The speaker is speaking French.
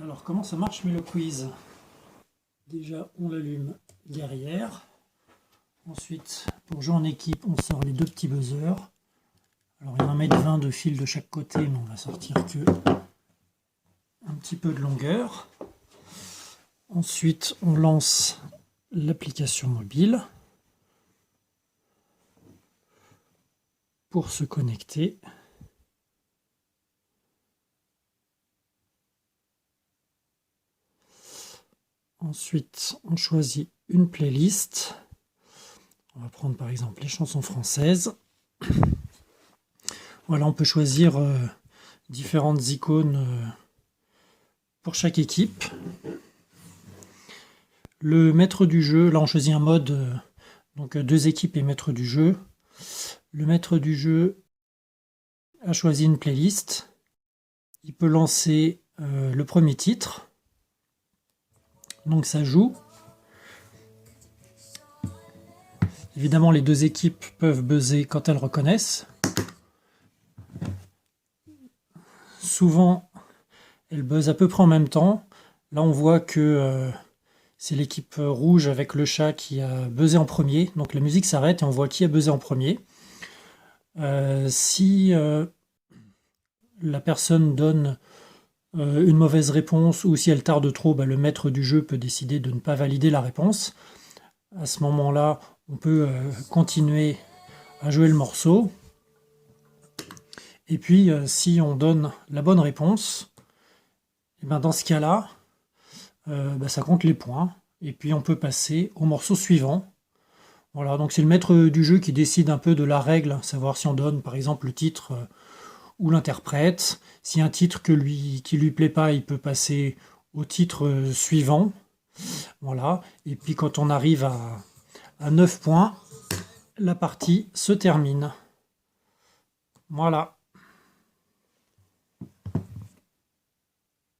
Alors, comment ça marche Melo Quiz? Déjà, on l'allume derrière. Ensuite, pour jouer en équipe, on sort les deux petits buzzers. Alors, il y a 1,20 m de fil de chaque côté, mais on va sortir que un petit peu de longueur. Ensuite, on lance l'application mobile pour se connecter. Ensuite, on choisit une playlist. On va prendre par exemple les chansons françaises. Voilà, on peut choisir différentes icônes pour chaque équipe. Le maître du jeu, là on choisit un mode, donc 2 équipes et maître du jeu. Le maître du jeu a choisi une playlist. Il peut lancer le premier titre. Donc ça joue. Évidemment, les 2 équipes peuvent buzzer quand elles reconnaissent. Souvent, elles buzzent à peu près en même temps. Là, on voit que c'est l'équipe rouge avec le chat qui a buzzé en premier. Donc la musique s'arrête et on voit qui a buzzé en premier. Si la personne donne une mauvaise réponse ou si elle tarde trop, le maître du jeu peut décider de ne pas valider la réponse. À ce moment-là, on peut continuer à jouer le morceau. Et puis, si on donne la bonne réponse, et dans ce cas-là, ça compte les points. Et puis, on peut passer au morceau suivant. Voilà, donc c'est le maître du jeu qui décide un peu de la règle, savoir si on donne, par exemple, le titre ou l'interprète. Si un titre qui lui plaît pas, il peut passer au titre suivant. Voilà, et puis quand on arrive à 9 points, la partie se termine. Voilà.